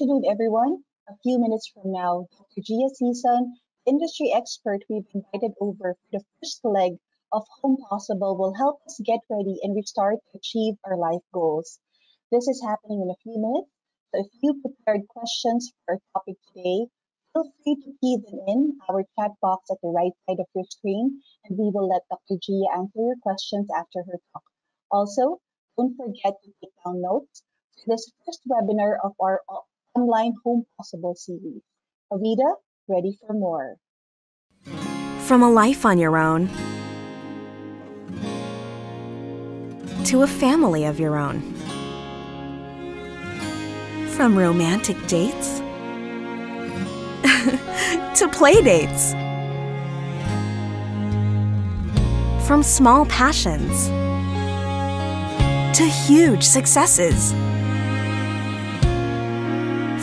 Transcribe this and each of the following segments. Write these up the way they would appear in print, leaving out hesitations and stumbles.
afternoon, everyone. A few minutes from now, Dr. Gia Sison, industry expert we've invited over for the first leg of Homepossible, will help us get ready and restart to achieve our life goals. This is happening in a few minutes, so if you prepared questions for our topic today, feel free to key them in our chat box at the right side of your screen, and we will let Dr. Gia answer your questions after her talk. Also, don't forget to take down notes for this first webinar of our online Home Possible series. Avida, ready for more. From a life on your own to a family of your own. From romantic dates to play dates. From small passions to huge successes.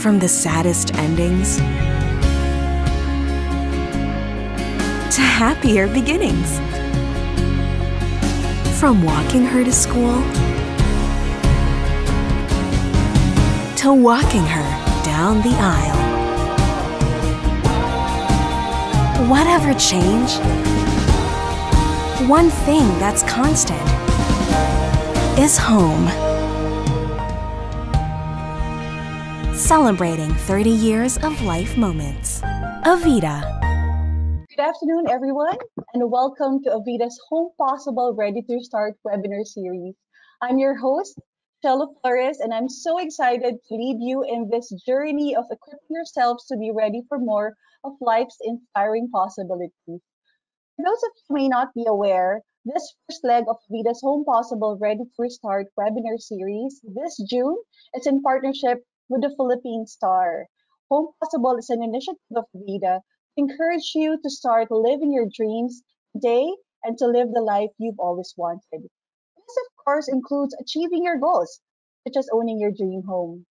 From the saddest endings to happier beginnings. From walking her to school to walking her down the aisle. Whatever change, one thing that's constant is home. Celebrating 30 years of life moments. Avida. Good afternoon, everyone, and welcome to Avida's Home Possible Ready to Start webinar series. I'm your host, Chelo Flores, and I'm so excited to lead you in this journey of equipping yourselves to be ready for more of life's inspiring possibilities. For those of you who may not be aware, this first leg of Avida's Home Possible Ready to Restart webinar series this June is in partnership with the Philippine Star. Home Possible is an initiative of Avida to encourage you to start living your dreams today and to live the life you've always wanted. This, of course, includes achieving your goals, such as owning your dream home.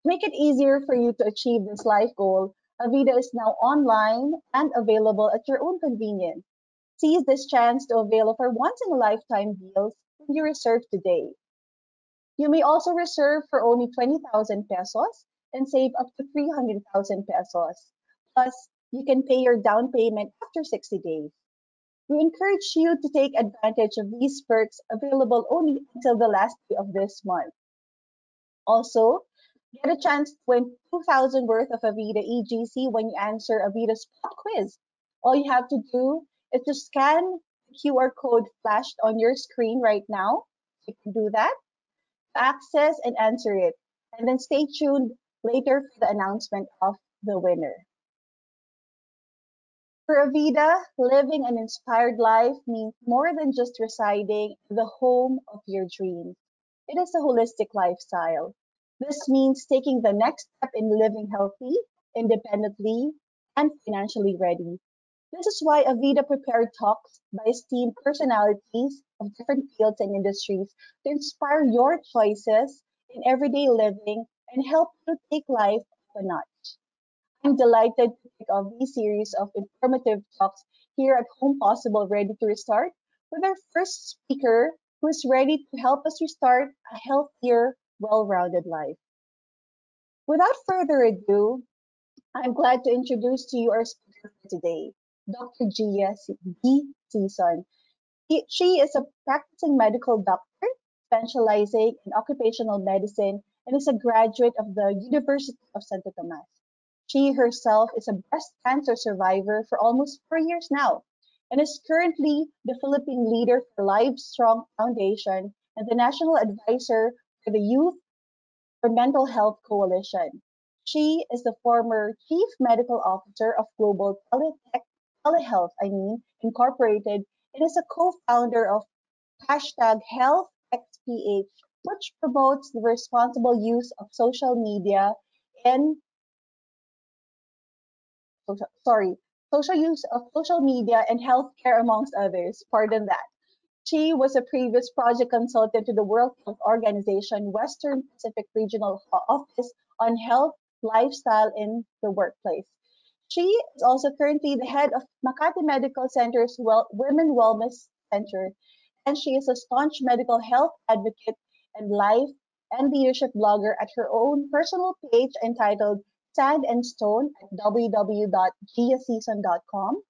To make it easier for you to achieve this life goal, Avida is now online and available at your own convenience. Seize this chance to avail of our once-in-a-lifetime deals when you reserve today. You may also reserve for only 20,000 pesos and save up to 300,000 pesos. Plus, you can pay your down payment after 60 days. We encourage you to take advantage of these perks available only until the last day of this month. Also, get a chance to win 2,000 worth of Avida EGC when you answer Avida's pop quiz. All you have to do is to scan the QR code flashed on your screen right now. You can do that, access and answer it. And then stay tuned later for the announcement of the winner. For Avida, living an inspired life means more than just residing in the home of your dreams. It is a holistic lifestyle. This means taking the next step in living healthy, independently, and financially ready. This is why Avida prepared talks by esteemed personalities of different fields and industries to inspire your choices in everyday living and help you take life up a notch. I'm delighted to kick off this series of informative talks here at Home Possible Ready to Restart with our first speaker who is ready to help us restart a healthier, well-rounded life. Without further ado, I'm glad to introduce to you our speaker for today, Dr. Gia Sison. She is a practicing medical doctor specializing in occupational medicine and is a graduate of the University of Santo Tomas. She herself is a breast cancer survivor for almost 4 years now and is currently the Philippine leader for Live Strong Foundation and the national advisor for the Youth for Mental Health Coalition. She is the former Chief Medical Officer of Global Telehealth, Incorporated, and is a co-founder of #HealthXPH, which promotes the responsible use of social media and social use of social media and healthcare, amongst others. Pardon that. She was a previous project consultant to the World Health Organization Western Pacific Regional Office on health, lifestyle in the workplace. She is also currently the head of Makati Medical Center's Women Wellness Center, and she is a staunch medical health advocate and life and leadership blogger at her own personal page entitled Sand and Stone at www.giasison.com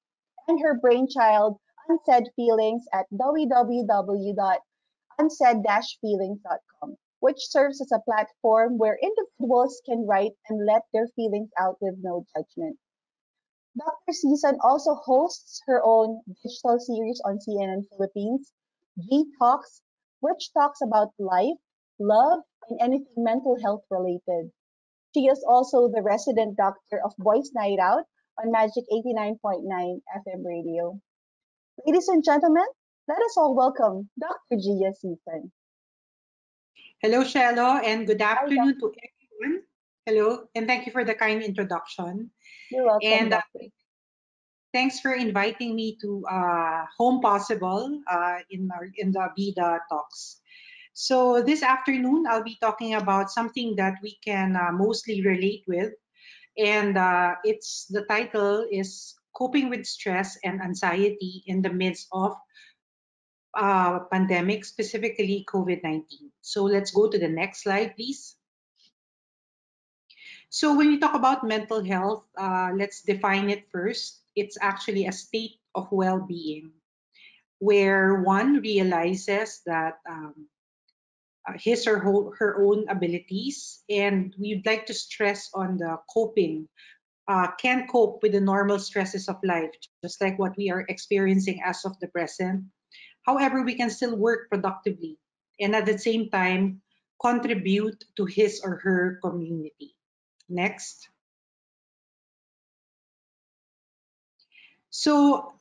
and her brainchild Unsaid Feelings at www.unsaid-feelings.com, which serves as a platform where individuals can write and let their feelings out with no judgment. Dr. Sison also hosts her own digital series on CNN Philippines, G Talks, which talks about life, love, and anything mental health related. She is also the resident doctor of Boys Night Out on Magic 89.9 FM radio. Ladies and gentlemen, let us all welcome Dr. Gia Sison. Hello, Shello, and good Hi, Doc. afternoon to everyone. Hello, and thank you for the kind introduction. You're welcome, And Doctor. thanks for inviting me to Home Possible in the Avida talks. So this afternoon, I'll be talking about something that we can mostly relate with, and it's the title is "Coping with Stress and Anxiety in the Midst of Pandemic, specifically COVID-19." So let's go to the next slide, please. So when we talk about mental health, let's define it first. It's actually a state of well-being where one realizes that his or her own abilities, and we'd like to stress on the coping, can cope with the normal stresses of life, just like what we are experiencing as of the present. However, we can still work productively and at the same time contribute to his or her community. Next. So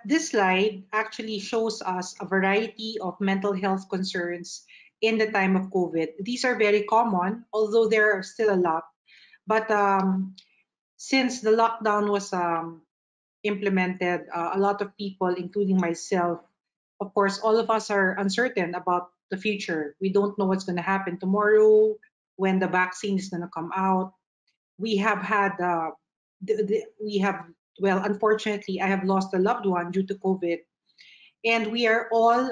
this slide actually shows us a variety of mental health concerns in the time of COVID. These are very common, although there are still a lot. But since the lockdown was implemented, a lot of people, including myself, of course, all of us are uncertain about the future. We don't know what's going to happen tomorrow, when the vaccine is going to come out. We have had we have well, unfortunately, I have lost a loved one due to COVID, and we are all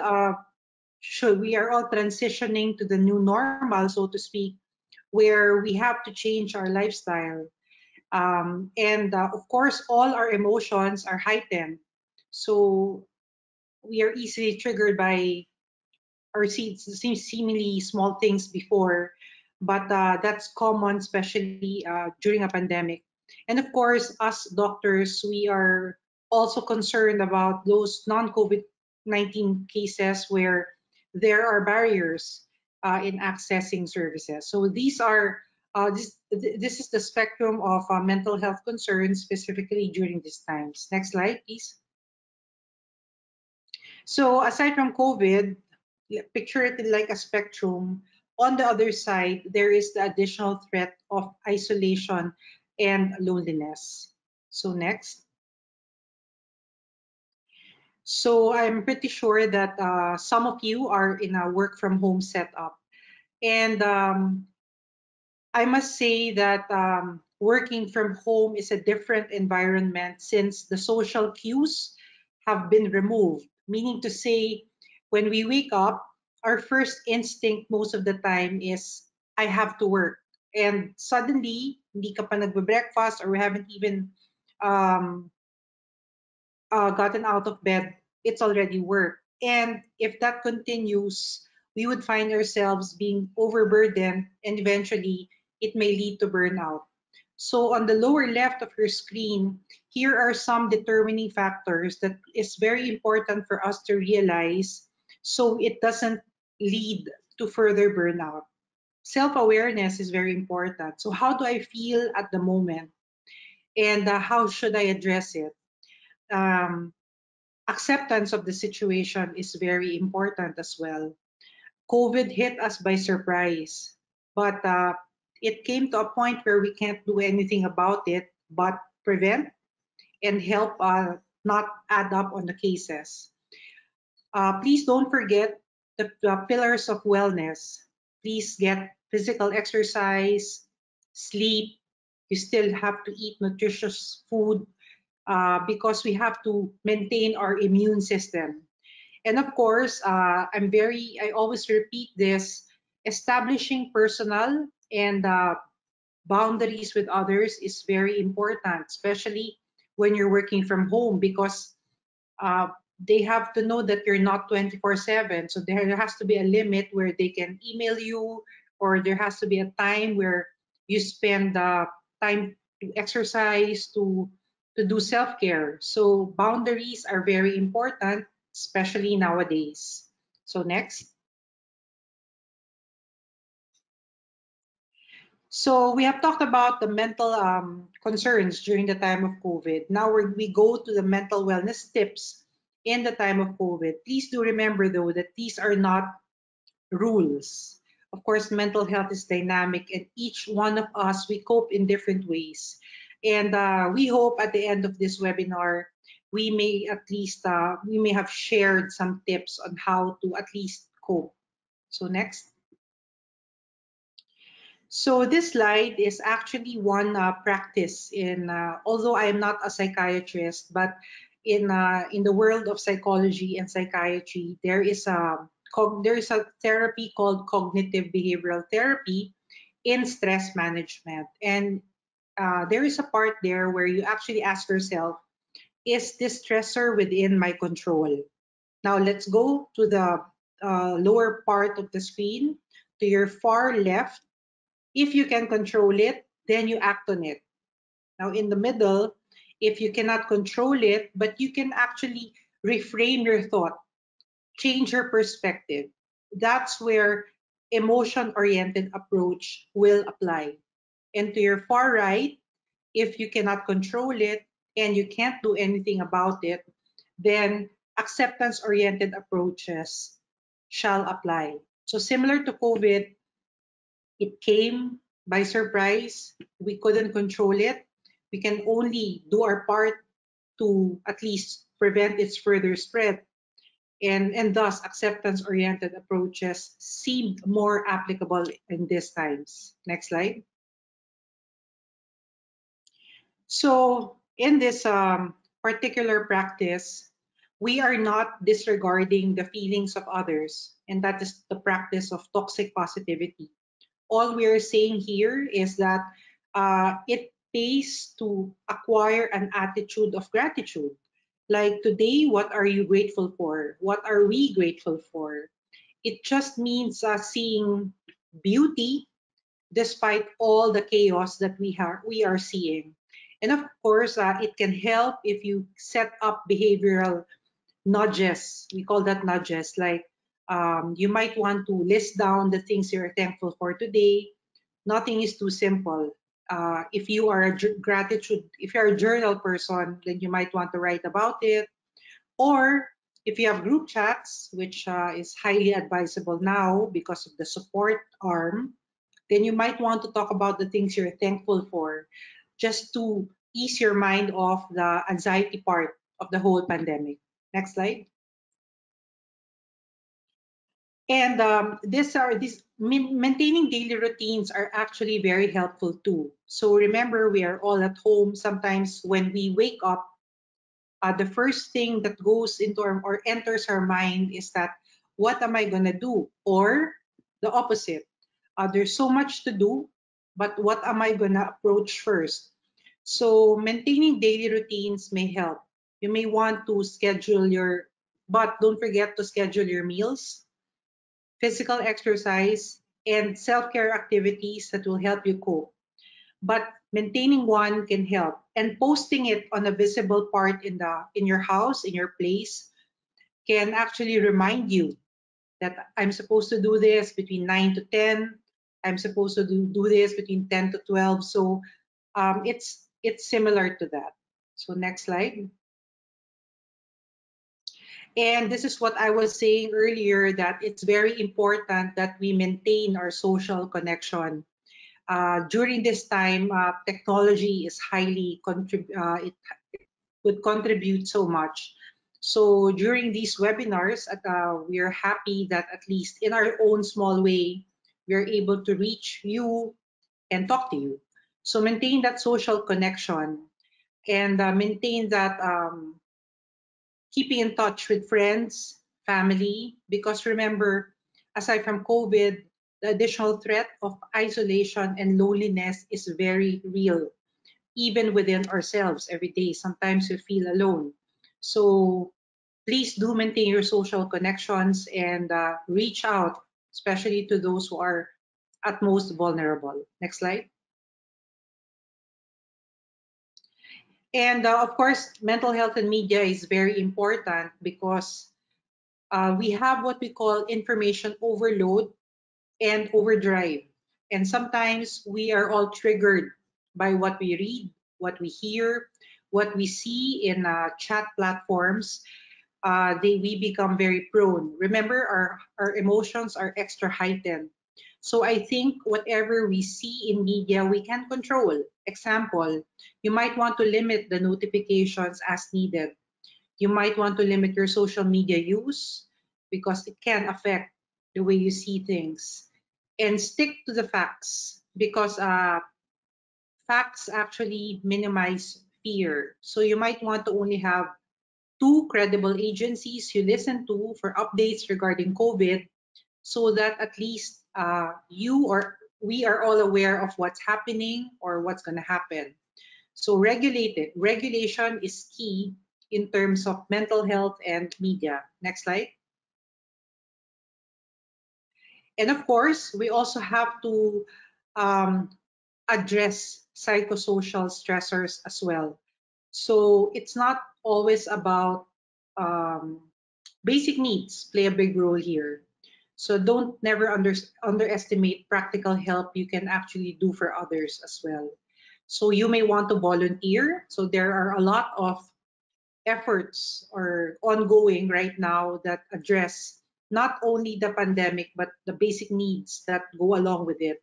transitioning to the new normal, so to speak, where we have to change our lifestyle, and of course all our emotions are heightened, so we are easily triggered by or seemingly small things before, but that's common, especially during a pandemic. And of course, us doctors, we are also concerned about those non-COVID 19 cases where there are barriers in accessing services. So this is the spectrum of mental health concerns specifically during these times. Next slide, please. So aside from COVID, picture it like a spectrum. On the other side, there is the additional threat of isolation and loneliness. So next. So I'm pretty sure that some of you are in a work from home setup. And I must say that working from home is a different environment since the social cues have been removed. Meaning to say, when we wake up, our first instinct most of the time is, I have to work. And suddenly, hindi ka pa nagbe-breakfast or we haven't even um, gotten out of bed, it's already work. And if that continues, we would find ourselves being overburdened and eventually it may lead to burnout. So on the lower left of your screen, here are some determining factors that is very important for us to realize so it doesn't lead to further burnout. Self-awareness is very important. So how do I feel at the moment? And how should I address it? Um, Acceptance of the situation is very important as well. COVID hit us by surprise, but it came to a point where we can't do anything about it but prevent and help not add up on the cases. Please don't forget the pillars of wellness. Please get physical exercise, sleep. You still have to eat nutritious food because we have to maintain our immune system. And of course, I always repeat this, Establishing personal and boundaries with others is very important, especially when you're working from home, because uh, they have to know that you're not 24/7. So there has to be a limit where they can email you, or there has to be a time where you spend time to exercise, to do self-care. So boundaries are very important, especially nowadays. So next. So we have talked about the mental concerns during the time of COVID. Now we go to the mental wellness tips in the time of COVID. Please do remember though that these are not rules. Of course, mental health is dynamic, and each one of us, we cope in different ways. And we hope at the end of this webinar, we may at least we may have shared some tips on how to at least cope. So next. So this slide is actually one practice in, although I am not a psychiatrist, but in the world of psychology and psychiatry, there is a therapy called cognitive behavioral therapy in stress management, and there is a part there where you actually ask yourself, is this stressor within my control? Now let's go to the lower part of the screen, to your far left. If you can control it, then you act on it. Now, in the middle, if you cannot control it, but you can actually reframe your thought, change your perspective, that's where emotion-oriented approach will apply. And to your far right, if you cannot control it and you can't do anything about it, then acceptance-oriented approaches shall apply. So similar to COVID, it came by surprise. We couldn't control it. We can only do our part to at least prevent its further spread. And thus, acceptance oriented approaches seemed more applicable in these times. Next slide. So, in this particular practice, we are not disregarding the feelings of others, and that is the practice of toxic positivity. All we're saying here is that it pays to acquire an attitude of gratitude. Like today, what are you grateful for? What are we grateful for? It just means seeing beauty despite all the chaos that we are seeing. And of course, it can help if you set up behavioral nudges. We call that nudges. Like you might want to list down the things you're thankful for today. Nothing is too simple. If you are if you're a journal person, then you might want to write about it. Or if you have group chats, which is highly advisable now because of the support arm, then you might want to talk about the things you're thankful for, just to ease your mind off the anxiety part of the whole pandemic. Next slide. And maintaining daily routines are actually very helpful too. So remember, we are all at home. Sometimes when we wake up, the first thing that goes into or enters our mind is that, what am I gonna do? Or the opposite. There's so much to do, but what am I gonna approach first? So maintaining daily routines may help. You may want to but don't forget to schedule your meals, physical exercise, and self-care activities that will help you cope. But maintaining one can help. And posting it on a visible part in your house, in your place, can actually remind you that I'm supposed to do this between 9 to 10. I'm supposed to do this between 10 to 12. So it's similar to that. So next slide. And this is what I was saying earlier, that it's very important that we maintain our social connection. During this time, technology is it would contribute so much. So during these webinars, we are happy that at least in our own small way, we are able to reach you and talk to you. So maintain that social connection, and maintain that keeping in touch with friends, family, because remember, aside from COVID, the additional threat of isolation and loneliness is very real, even within ourselves every day. Sometimes we feel alone. So please do maintain your social connections and reach out, especially to those who are at most vulnerable. Next slide. And of course, mental health and media is very important because we have what we call information overload and overdrive. And sometimes we are all triggered by what we read, what we hear, what we see in chat platforms. We become very prone. Remember, our emotions are extra heightened. So I think whatever we see in media, we can control. Example, you might want to limit the notifications as needed. You might want to limit your social media use because it can affect the way you see things. And stick to the facts because facts actually minimize fear. So you might want to only have two credible agencies you listen to for updates regarding COVID so that at least you or we are all aware of what's happening or what's going to happen. So regulation is key in terms of mental health and media. Next slide. And of course, we also have to um, address psychosocial stressors as well. So it's not always about um, basic needs play a big role here. So don't never underestimate practical help you can actually do for others as well. So you may want to volunteer. So there are a lot of efforts or ongoing right now that address not only the pandemic but the basic needs that go along with it.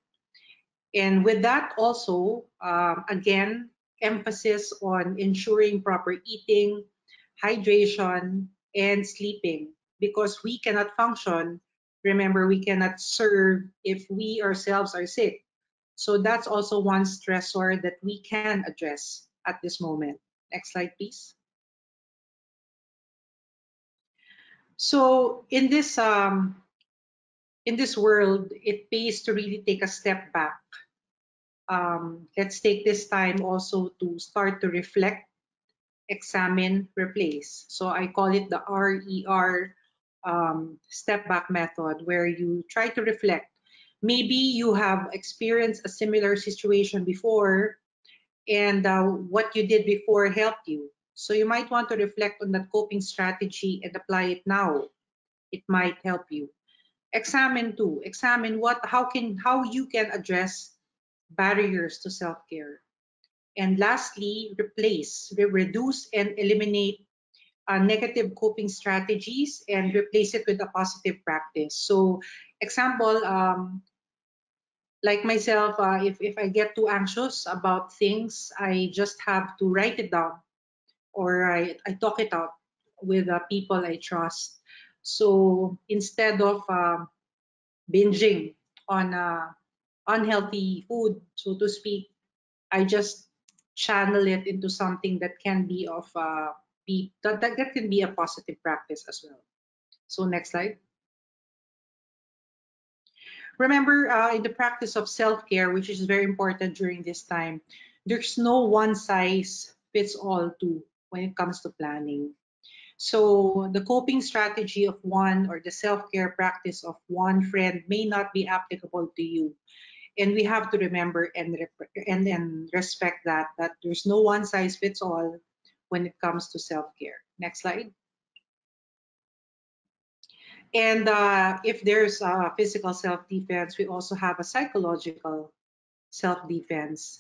And with that also, again, emphasis on ensuring proper eating, hydration, and sleeping because we cannot function. Remember, we cannot serve if we ourselves are sick. So that's also one stressor that we can address at this moment. Next slide, please. So in this world, it pays to really take a step back. Let's take this time also to start to reflect, examine, replace. So I call it the RER step back method, where you try to reflect. Maybe you have experienced a similar situation before, and what you did before helped you. So you might want to reflect on that coping strategy and apply it now. It might help you. Examine too. Examine how you can address barriers to self-care. And lastly, reduce and eliminate negative coping strategies and replace it with a positive practice. So, example, like myself, if I get too anxious about things, I just have to write it down or I talk it out with people I trust. So, instead of binging on unhealthy food, so to speak, I just channel it into something that can be that can be a positive practice as well. So next slide. Remember, in the practice of self-care, which is very important during this time, there's no one size fits all too when it comes to planning. So the coping strategy of one or the self-care practice of one friend may not be applicable to you. And we have to remember and respect that there's no one size fits all when it comes to self-care. Next slide. And if there's physical self-defense, we also have a psychological self-defense.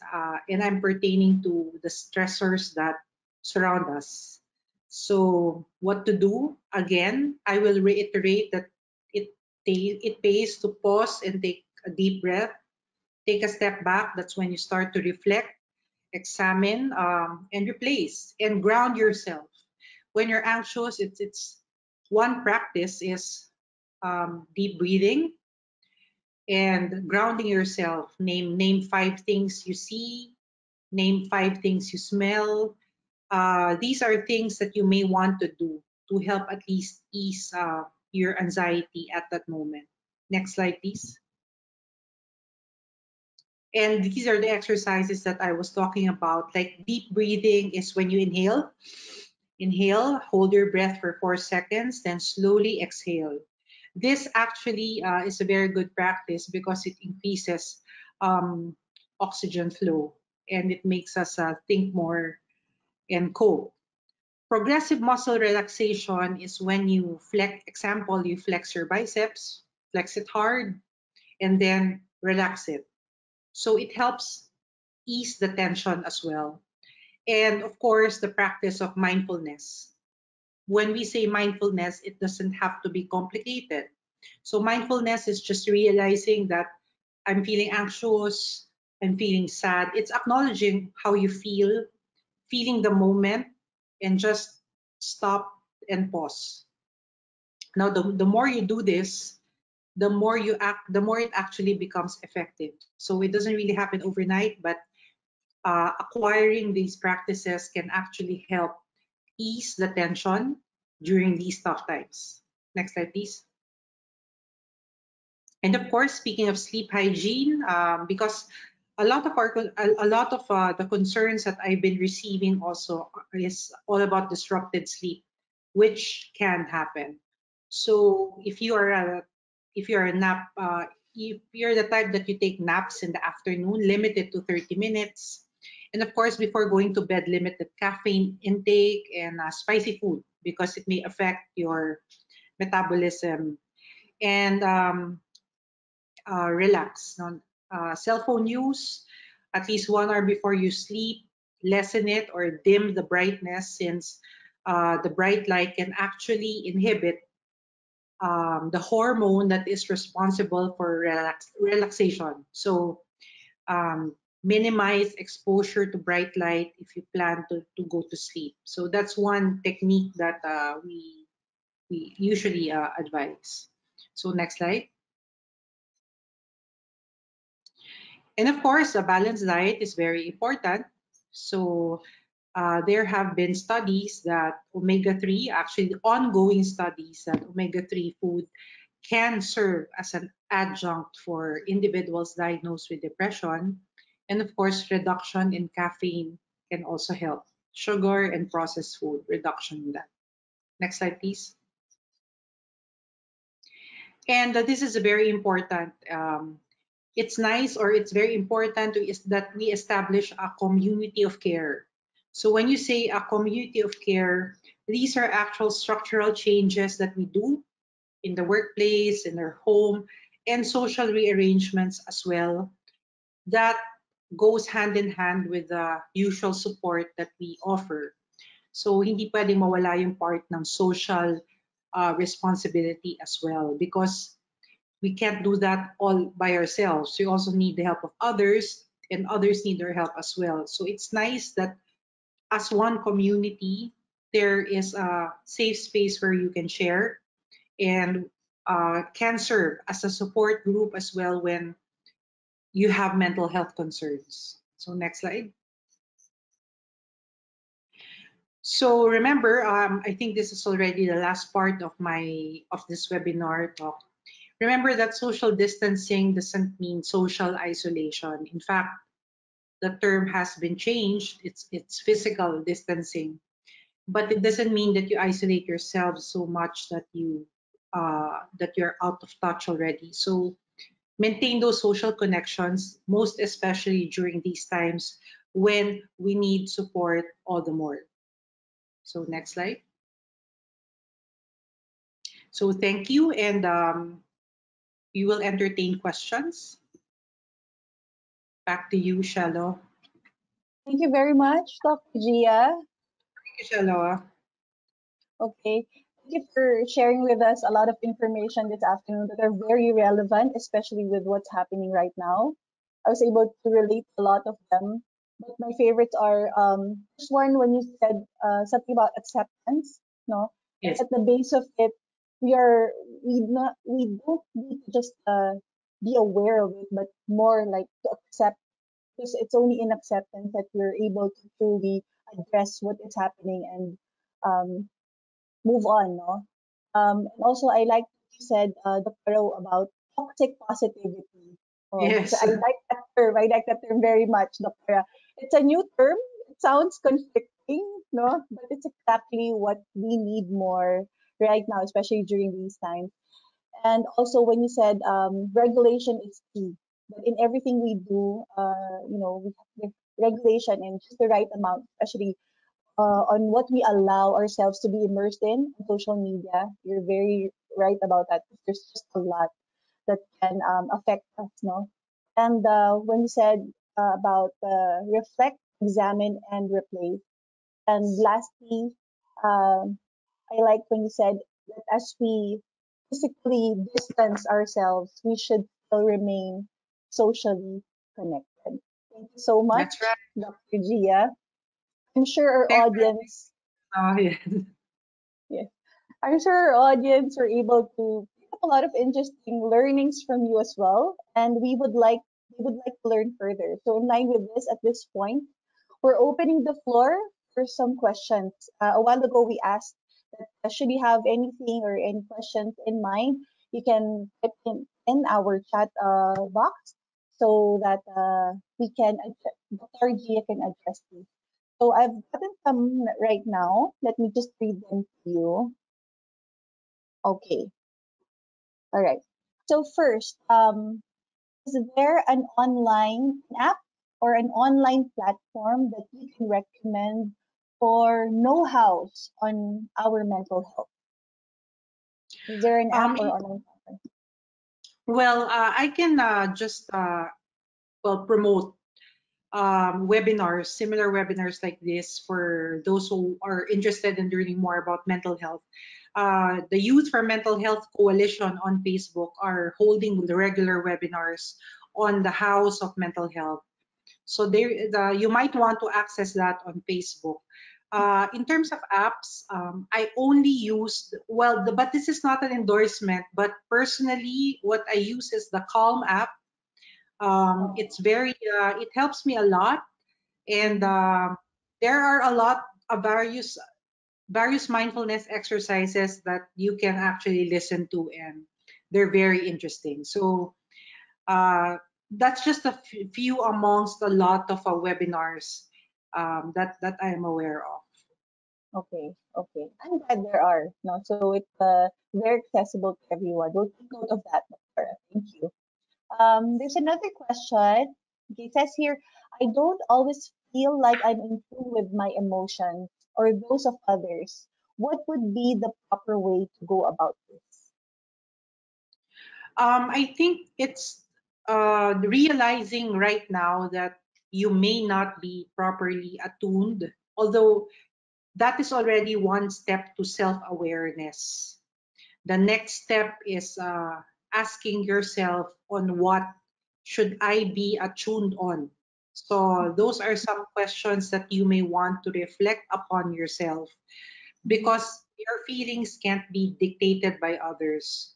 And I'm pertaining to the stressors that surround us. So what to do? Again, I will reiterate that it pays to pause and take a deep breath. Take a step back. That's when you start to reflect, examine, and replace and ground yourself. When you're anxious, it's one practice is deep breathing and grounding yourself. Name five things you see. Name five things you smell. These are things that you may want to do to help at least ease your anxiety at that moment. Next slide, please. And these are the exercises that I was talking about. Like deep breathing is when you inhale. Inhale, hold your breath for 4 seconds, then slowly exhale. This actually is a very good practice because it increases um, oxygen flow and it makes us think more and cope. Progressive muscle relaxation is when you flex, example, you flex your biceps, flex it hard, and then relax it. So it helps ease the tension as well. And of course, the practice of mindfulness. When we say mindfulness, it doesn't have to be complicated. So mindfulness is just realizing that I'm feeling anxious, I'm feeling sad. It's acknowledging how you feel, feeling the moment, and just stop and pause. Now, the more you do this, the more it actually becomes effective. So it doesn't really happen overnight, but acquiring these practices can actually help ease the tension during these tough times. Next slide, please. And of course, speaking of sleep hygiene, because a lot of the concerns that I've been receiving also is all about disrupted sleep, which can happen. So if you're a nap if you're the type that you take naps in the afternoon, limit it to 30 minutes. And of course, before going to bed, limit the caffeine intake and spicy food because it may affect your metabolism. And relax. No? Cell phone use at least 1 hour before you sleep, lessen it or dim the brightness since the bright light can actually inhibit the hormone that is responsible for relaxation. So minimize exposure to bright light if you plan to go to sleep. So that's one technique that we usually advise. So next slide. And of course, a balanced diet is very important. So there have been studies that omega-3, actually ongoing studies that omega-3 food can serve as an adjunct for individuals diagnosed with depression. And of course, reduction in caffeine can also help. Sugar and processed food, reduction in that. Next slide, please. And this is very important. It's nice or it's very important is that we establish a community of care. So when you say a community of care, these are actual structural changes that we do in the workplace, in our home, and social rearrangements as well that goes hand in hand with the usual support that we offer. So hindi pwedeng mawala yung part ng social responsibility as well because we can't do that all by ourselves. We also need the help of others, and others need our help as well. So it's nice that as one community, there is a safe space where you can share and can serve as a support group as well when you have mental health concerns. So next slide. So remember, I think this is already the last part of this webinar talk. Remember that social distancing doesn't mean social isolation. In fact, the term has been changed. It's physical distancing, but it doesn't mean that you isolate yourself so much that you're out of touch already. So maintain those social connections, most especially during these times when we need support all the more. So next slide. So thank you, and we will entertain questions. Back to you, Shallow. Thank you very much, Dr. Gia. Thank you, Shallow. Okay. Thank you for sharing with us a lot of information this afternoon that are very relevant, especially with what's happening right now. I was able to relate to a lot of them, but my favorites are first one when you said something about acceptance. No, Yes. at the base of it, we don't need to just be aware of it, but more like to accept because it's only in acceptance that we're able to truly address what is happening and um, move on, no? And also, I like you said the pro about toxic positivity. Oh, so Yes. I like that term. I like that term very much, Dr. It's a new term. It sounds conflicting, no? But it's exactly what we need more right now, especially during these times. And also when you said regulation is key, but in everything we do, we have the regulation and just the right amount, especially on what we allow ourselves to be immersed in social media. You're very right about that. There's just a lot that can affect us, no? And when you said about reflect, examine, and replace. And lastly, um, I like when you said that as we physically distance ourselves, we should still remain socially connected. Thank you so much, That's right. Dr. Gia. I'm sure our Thanks audience, for yeah. yeah, I'm sure our audience were able to pick up a lot of interesting learnings from you as well, and we would like to learn further. So in line with this, at this point, we're opening the floor for some questions. A while ago, we asked that should you have anything or any questions in mind, you can type in our chat box so that we can Dr. Gia can address these. So I've gotten some right now. Let me just read them to you. Okay. All right. So first, is there an app or an online platform that you can recommend for know-hows on our mental health? Is there an app Um, or i- online platform? well, I can just promote webinars, similar webinars like this for those who are interested in learning more about mental health. The Youth for Mental Health Coalition on Facebook are holding the regular webinars on the House of Mental Health. So you might want to access that on Facebook. In terms of apps, I only use, but this is not an endorsement, but personally, what I use is the Calm app. Oh, It helps me a lot, and mhm. there are a lot of various mindfulness exercises that you can actually listen to, and they're very interesting. So uh, that's just a few amongst a lot of webinars that I am aware of. Okay, okay. I'm glad there are. No, so it's very accessible to everyone. We'll take note of that, Laura. Thank you. There's another question. Okay, it says here, I don't always feel like I'm in tune with my emotions or those of others. What would be the proper way to go about this? I think it's realizing right now that you may not be properly attuned, although that is already one step to self-awareness. The next step is asking yourself on what should I be attuned on. So those are some questions that you may want to reflect upon yourself, Mhm. because your feelings can't be dictated by others.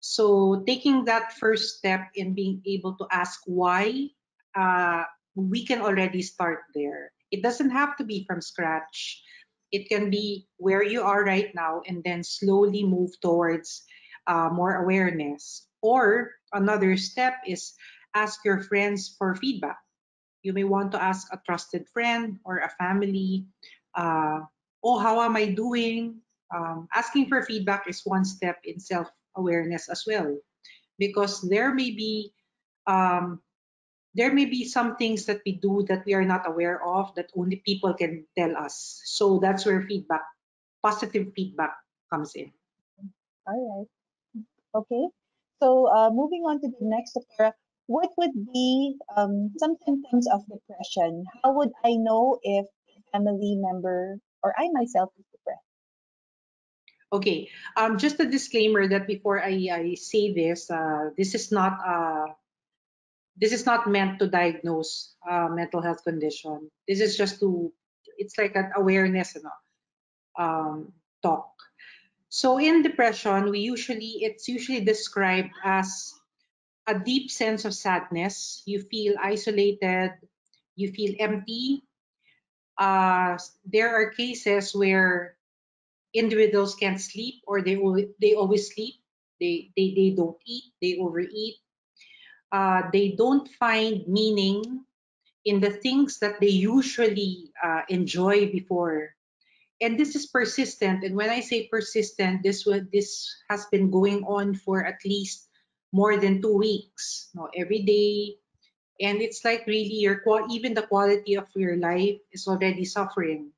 So, taking that first step in being able to ask why, uh, we can already start there. It doesn't have to be from scratch. It can be where you are right now and then slowly move towards more awareness. Or another step is ask your friends for feedback. You may want to ask a trusted friend or a family, uh, oh, how am I doing? Asking for feedback is one step in self awareness as well, because um, there may be some things that we do that we are not aware of that only people can tell us. So that's where positive feedback comes in. All right. Okay. So moving on to the next, Sarah, what would be some symptoms of depression? How would I know if a family member or I myself is depressed? Okay, just a disclaimer that before I say this, this is not meant to diagnose mental health condition. This is just it's like an awareness, talk. So in depression, it's usually described as a deep sense of sadness. You feel isolated, you feel empty. There are cases where individuals can't sleep, or they always sleep. They don't eat, they overeat. they don't find meaning in the things that they usually enjoy before. And this is persistent. And when I say persistent, this has been going on for at least more than 2 weeks. No, every day, and it's like really even the quality of your life is already suffering.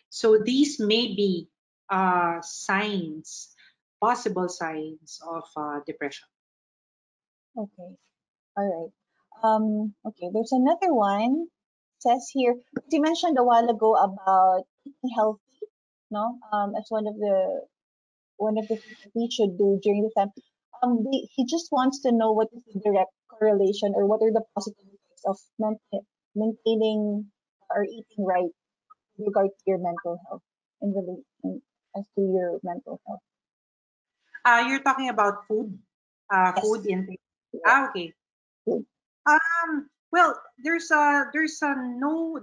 So these may be signs, possible signs of depression. Okay. All right. Okay, there's another one. Says here, you mentioned a while ago about eating healthy, no? As one of the things that we should do during this time. He just wants to know what is the direct correlation or what are the positive effects of maintaining or eating right with regard to your mental health in relation as to your mental health. You're talking about food, Yes. food intake. Correct. Okay. Good. Well, there's a no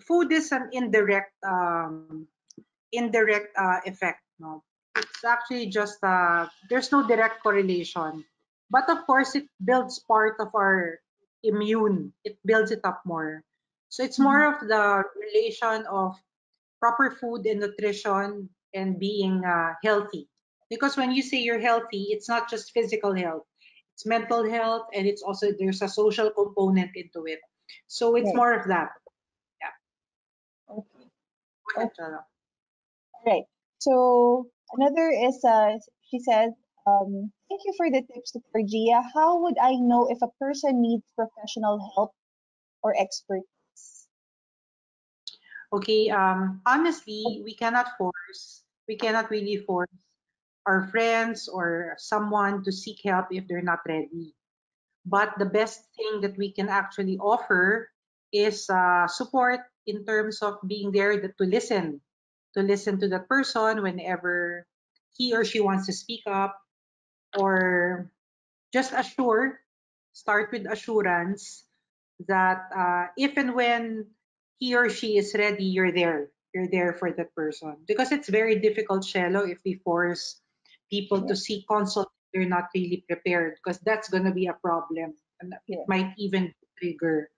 food is an indirect effect. No, it's actually just there's no direct correlation, but of course it builds part of our immune. It builds it up more. So it's more Mhm. of the relation of proper food and nutrition and being healthy. Because when you say you're healthy, it's not just physical health, it's mental health, and it's also there's a social component into it. So it's Right. more of that. Yeah. Okay. Go ahead, Okay. Chela. Right. So another is she says, thank you for the tips, Dr. Gia. How would I know if a person needs professional help or expertise? Okay. Honestly, we cannot really force our friends or someone to seek help if they're not ready. But the best thing that we can actually offer is support in terms of being there to listen to that person whenever he or she wants to speak up, or just start with assurance that if and when he or she is ready, You're there for that person. Because it's very difficult, Shello, if we force people to Yeah. seek consult if they're not really prepared, because that's going to be a problem. And it Yeah. might even trigger.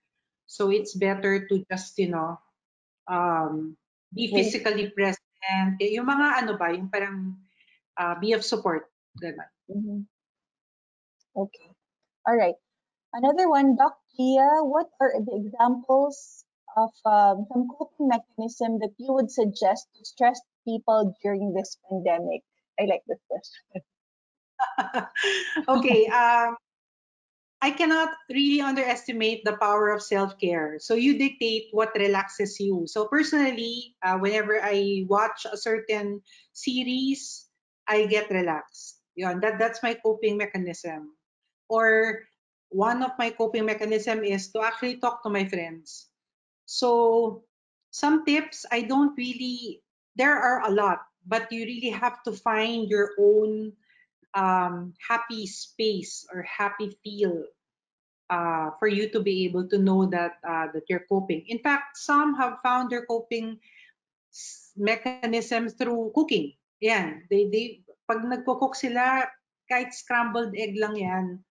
So it's better to just, be Wait. physically present. Yung mga ano ba, yung parang be of support. Ganun. Mhm. Okay. All right. Another one, Doc Gia, what are the examples of some coping mechanism that you would suggest to stressed people during this pandemic? I like this question. Okay. I cannot really underestimate the power of self-care. So you dictate what relaxes you. So personally, whenever I watch a certain series, I get relaxed. Yun, that's my coping mechanism. Or one of my coping mechanism is to actually talk to my friends. So some tips I don't really there are a lot, but you really have to find your own happy space or happy feel for you to be able to know that you're coping. In fact, some have found their coping mechanisms through cooking. Yan, they pag nagko-cook sila, kahit scrambled egg lang yan,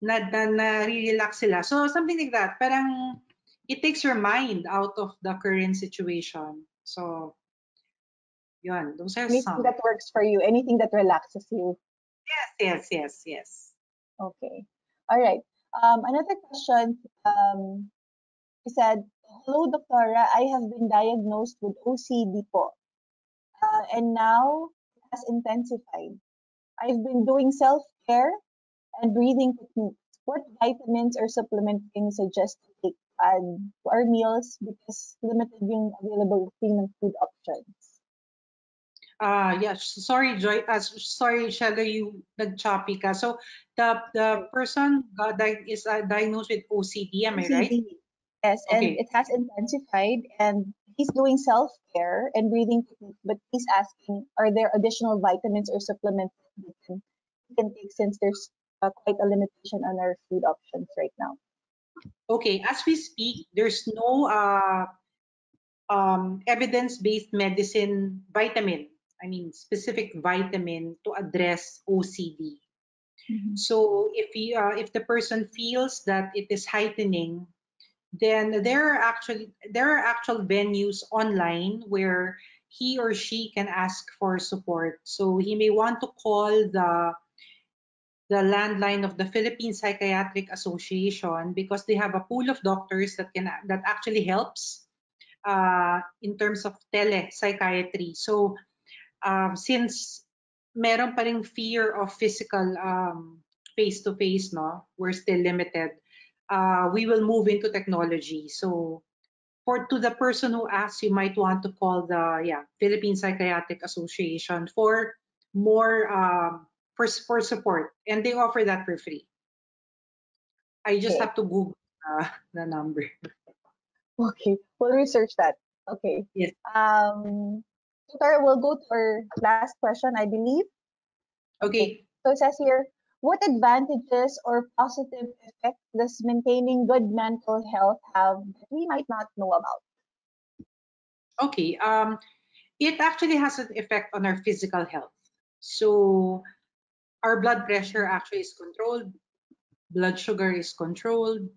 na-relax sila. So something like that. Parang it takes your mind out of the current situation. So, yun, those are Anything some. that works for you, anything that relaxes you. Yes. Okay. All right. Another question. He said, hello, Doctora. I have been diagnosed with OCD po, and now it has intensified. I've been doing self-care and breathing techniques. What vitamins or supplement can you suggest to take add to our meals because limited yung available clean food options? Yeah, sorry, Joy. Sorry, Shelly, you nag-choppy ka. So the person is diagnosed with OCD, am I right? OCD. Yes, and Okay. it has intensified, and he's doing self-care and breathing techniques, but he's asking, are there additional vitamins or supplements that he can take since there's quite a limitation on our food options right now? Okay. As we speak, there's no evidence-based medicine vitamin. I mean, specific vitamin to address OCD. Mhm. So if the person feels that it is heightening, then there are actual venues online where he or she can ask for support. So he may want to call the landline of the Philippine Psychiatric Association because they have a pool of doctors that actually helps in terms of telepsychiatry. So since meron pa ring fear of physical face-to-face, no, we're still limited. We will move into technology. So for to the person who asks, you might want to call the Philippine Psychiatric Association for more for support, and they offer that for free. I just Okay. have to Google the number. Okay. We'll research that. Okay. Yes. So Tara, we'll go to our last question, I believe. Okay. Okay. So it says here, what advantages or positive effects does maintaining good mental health have that we might not know about? Okay. It actually has an effect on our physical health. So our blood pressure actually is controlled, blood sugar is controlled,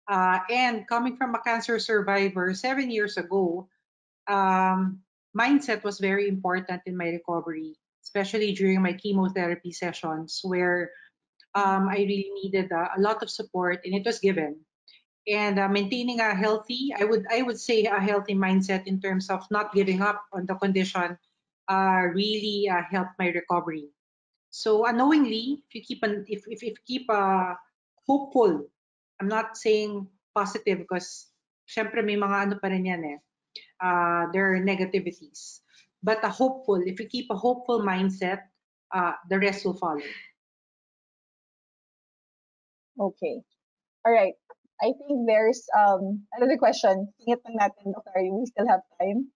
and coming from a cancer survivor 7 years ago, mindset was very important in my recovery, especially during my chemotherapy sessions where I really needed a lot of support, and it was given. And maintaining a healthy, I would say a healthy mindset in terms of not giving up on the condition, really helped my recovery. So unknowingly, if you keep hopeful, I'm not saying positive because syempre may mga ano pa rin yan eh. There are negativities. But a hopeful, if you keep a hopeful mindset, the rest will follow. Okay. All right. I think there's another question. Singit lang natin, Dr. We still have time.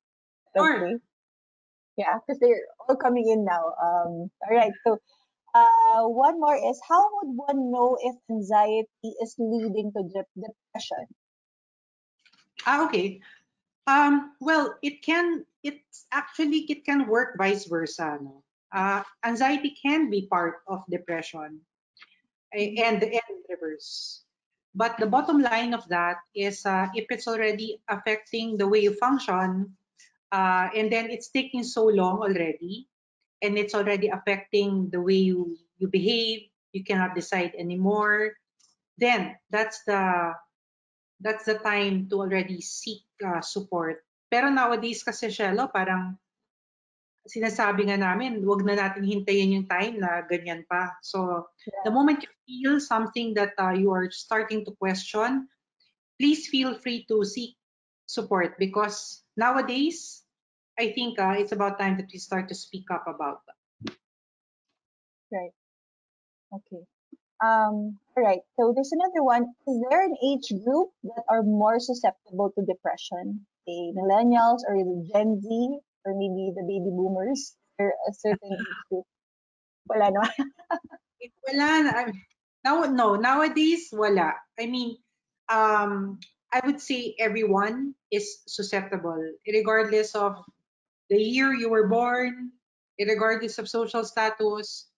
Sure. Okay. Yeah, because they're all coming in now. All right. So one more is, how would one know if anxiety is leading to depression? Okay. Well, it can work vice versa. No? Anxiety can be part of depression Mhm. and reverse. But the bottom line of that is if it's already affecting the way you function, and then it's taking so long already, and it's already affecting the way you behave, you cannot decide anymore, then that's the time to already seek support. Pero nowadays kasi Shelo, parang sinasabi nga namin, wag na natin hintayin yung time na ganyan pa. So, the Yeah. moment you feel something that you are starting to question, please feel free to seek support because nowadays, I think it's about time that we start to speak up about that. Right. Okay. All right. So there's another one. Is there an age group that are more susceptible to depression? Say millennials or the Gen Z or maybe the baby boomers or a certain age group? Wala no. Wala na. No, nowadays, wala. I mean, I would say everyone is susceptible, regardless of the year you were born, regardless of social status,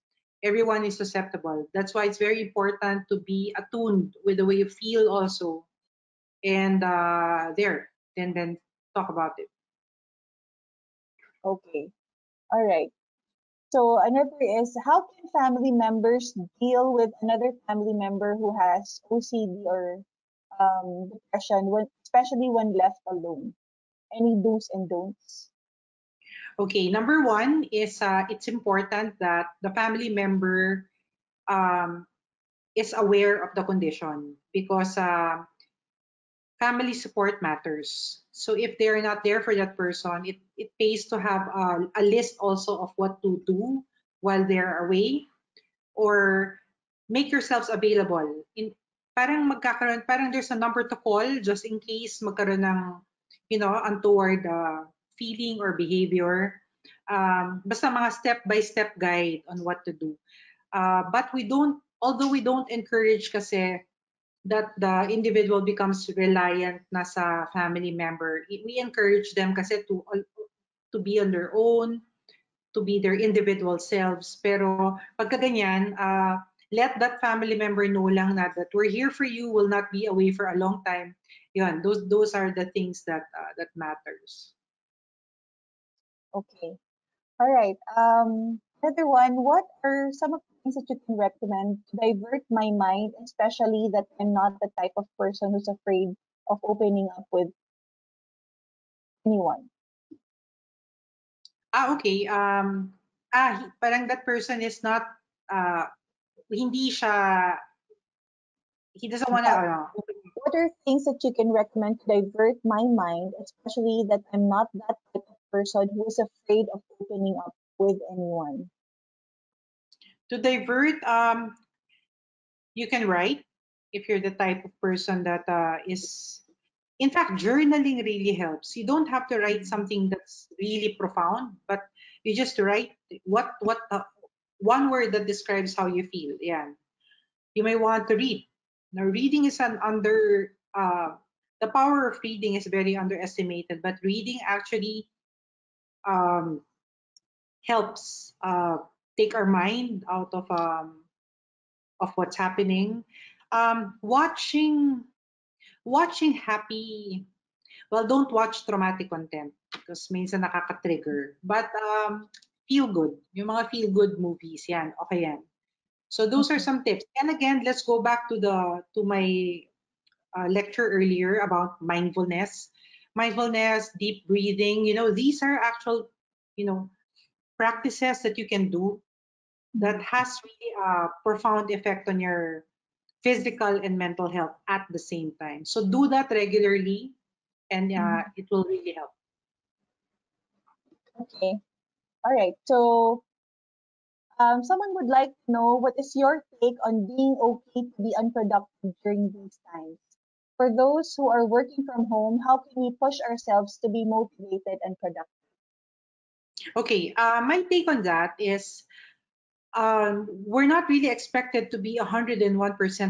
everyone is susceptible. That's why it's very important to be attuned with the way you feel also. And then talk about it. Okay. All right. So another is, how can family members deal with another family member who has OCD or depression, when, especially when left alone? Any do's and don'ts? Okay, number one is it's important that the family member um, is aware of the condition because family support matters. So if they're not there for that person, it pays to have a list also of what to do while they're away or make yourselves available. Parang there's a number to call just in case magkaroon ng untoward feeling or behavior. Basta mga step by step guide on what to do. But although we don't encourage kasi that the individual becomes reliant na sa family member. We encourage them kasi to be on their own, to be their individual selves. Pero pagka ganyan, let that family member know lang na that we're here for you, will not be away for a long time. Yun, those are the things that matters. Okay. All right. Another one, what are some of the things that you can recommend to divert my mind, especially that I'm not the type of person who's afraid of opening up with anyone? Okay. Parang that person is not, uh, hindi siya, he doesn't wanna, But what are things that you can recommend to divert my mind, especially that I'm not that type of person who is afraid of opening up with anyone? to divert, you can write if you're the type of person that is, in fact, journaling really helps. You don't have to write something that's really profound, but you just write what one word that describes how you feel. Yeah, you may want to read. Now, reading is an under the power of reading is very underestimated, but reading actually um, helps take our mind out of what's happening. Watching happy, well, don't watch traumatic content because minsan nakaka-trigger. But feel good, yung mga feel good movies, yan, okay yan. So those are Okay. some tips. And again, let's go back to my lecture earlier about mindfulness. Mindfulness, deep breathing, these are actual, you know, practices that you can do that has really a profound effect on your physical and mental health at the same time. So do that regularly, and Mhm. it will really help. Okay. All right. So, someone would like to know what is your take on being okay to be unproductive during these times? For those who are working from home, how can we push ourselves to be motivated and productive? Okay, my take on that is we're not really expected to be 101%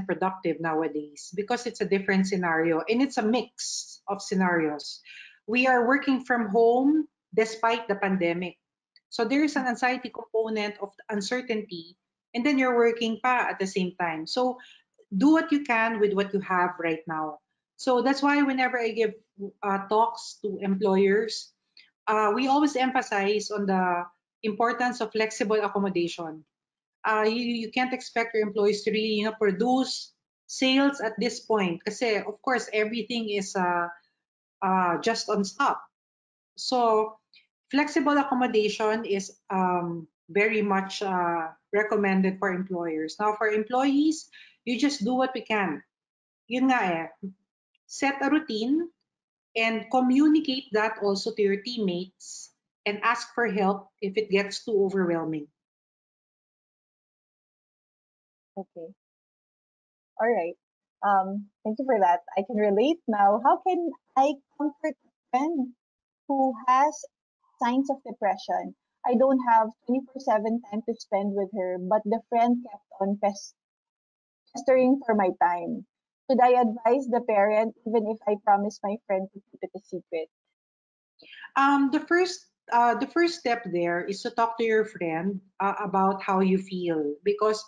productive nowadays because it's a different scenario and it's a mix of scenarios. We are working from home despite the pandemic. So there is an anxiety component of uncertainty, and then you're working pa at the same time. So do what you can with what you have right now. So that's why whenever I give talks to employers, we always emphasize on the importance of flexible accommodation. You can't expect your employees to really produce sales at this point kasi of course everything is just on stop. So flexible accommodation is very much recommended for employers. Now for employees, you just do what we can. Yun nga eh, set a routine and communicate that also to your teammates and ask for help if it gets too overwhelming. Okay. All right. Thank you for that. I can relate now. How can I comfort a friend who has signs of depression? I don't have 24/7 time to spend with her, but the friend kept on pestering for my time. Should I advise the parent even if I promise my friend to keep it a secret? The first step there is to talk to your friend about how you feel because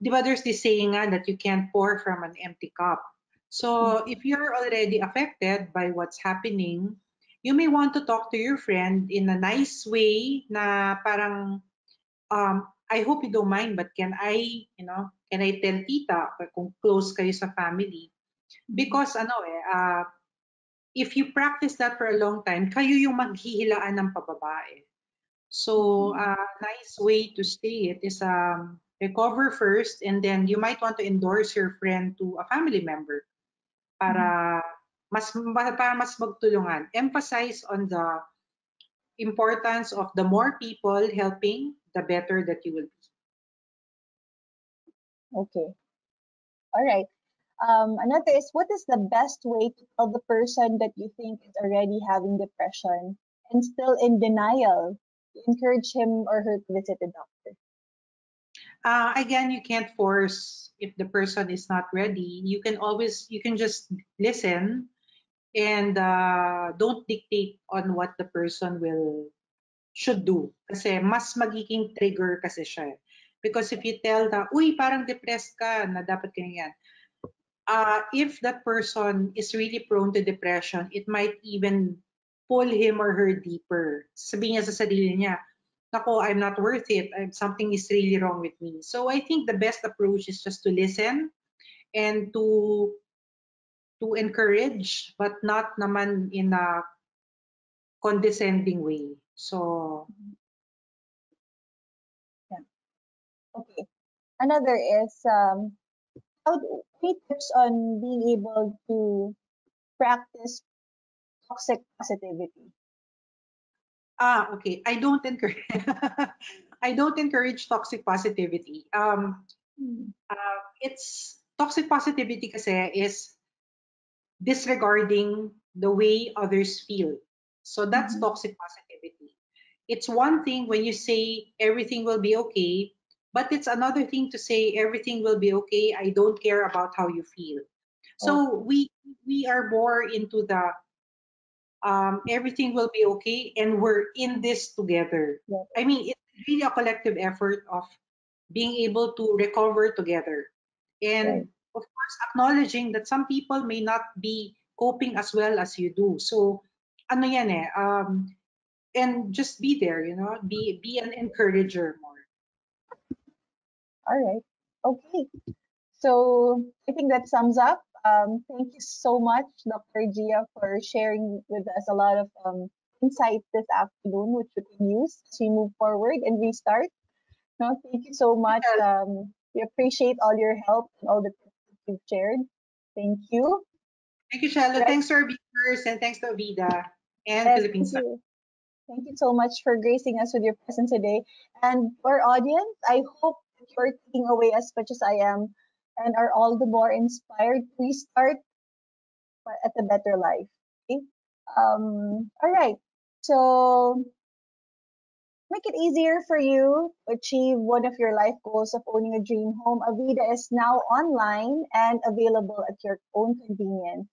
di ba there's this saying nga that you can't pour from an empty cup. So if you're already affected by what's happening, you may want to talk to your friend in a nice way na parang I hope you don't mind, but can I tell tita kung close kayo sa family? Mhm. Because if you practice that for a long time, kayo yung maghihilaan ng pababae. So, Mhm. nice way to stay it is recover first, and then you might want to endorse your friend to a family member Mhm. para para mas magtulungan. Emphasize on the importance of the more people helping, the better that you will be. Okay. All right. Another is, what is the best way to tell the person that you think is already having depression and still in denial to encourage him or her to visit a doctor? Again, you can't force if the person is not ready. You can just listen and don't dictate on what the person will should do kasi mas magiging trigger kasi siya. Because if you tell na, uy, parang depressed ka, na dapat ganyan, if that person is really prone to depression, it might even pull him or her deeper. Sabihin niya sa sarili niya, Nako, I'm not worth it. Something is really wrong with me. So I think the best approach is just to listen and to encourage, but not naman in a condescending way. So Yeah. Okay. Another is any tips on being able to practice toxic positivity? okay. I don't encourage I don't encourage toxic positivity. Hmm. It's toxic positivity kasi is disregarding the way others feel. So that's Mhm. toxic positivity. It's one thing when you say everything will be okay, but it's another thing to say everything will be okay. I don't care about how you feel. So Okay. we are more into the everything will be okay and we're in this together. Yeah. I mean, it's really a collective effort of being able to recover together. Right. And of course, acknowledging that some people may not be coping as well as you do. So, ano yan eh, and just be there, be an encourager more. All right. Okay. So I think that sums up. Thank you so much, Dr. Gia, for sharing with us a lot of insight this afternoon, which we can use as we move forward and restart. No, thank you so much. Michelle, We appreciate all your help and all the tips that you've shared. Thank you. thank you, Shelo. Right. Thanks to our viewers and thanks to Avida and Yes, Philippine thank Star. you. Thank you so much for gracing us with your presence today. And to our audience, I hope that you're taking away as much as I am and are all the more inspired to restart at a better life. Okay? All right. So make it easier for you to achieve one of your life goals of owning a dream home. Avida is now online and available at your own convenience.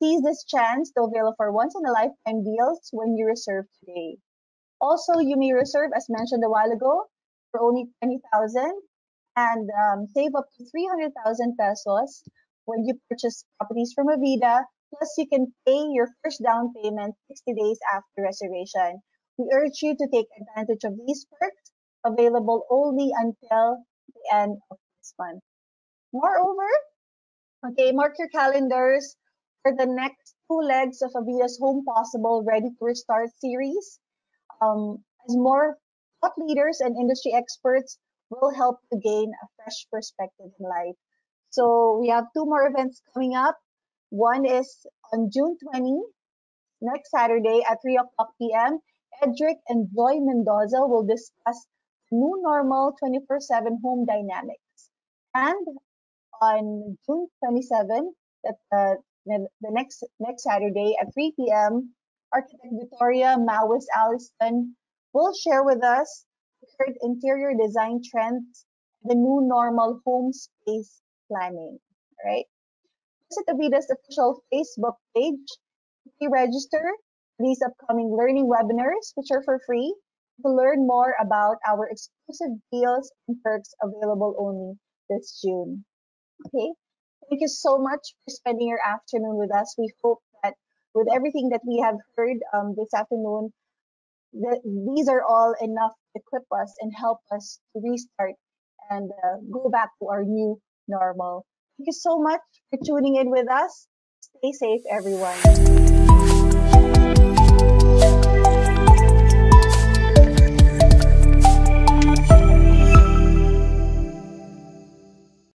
Seize this chance to avail for once in a lifetime deals when you reserve today. Also, you may reserve, as mentioned a while ago, for only 20,000 and save up to 300,000 pesos when you purchase properties from Avida. Plus, you can pay your first down payment 60 days after reservation. We urge you to take advantage of these perks available only until the end of this month. Moreover, okay, mark your calendars for the next two legs of Avida's Homepossible Ready to Restart series. As more thought leaders and industry experts will help to gain a fresh perspective in life. So we have two more events coming up. One is on June 20, next Saturday at 3 o'clock p.m. Edric and Joy Mendoza will discuss new normal 24/7 home dynamics. And on June 27th, that the next Saturday at 3 p.m., architect Victoria Mawis Allison will share with us the current interior design trends, the new normal home space planning. All right. Visit Avida's official Facebook page to register for these upcoming learning webinars, which are for free, to learn more about our exclusive deals and perks available only this June. Okay. Thank you so much for spending your afternoon with us. We hope that with everything that we have heard this afternoon, that these are all enough to equip us and help us to restart and go back to our new normal. Thank you so much for tuning in with us. Stay safe, everyone.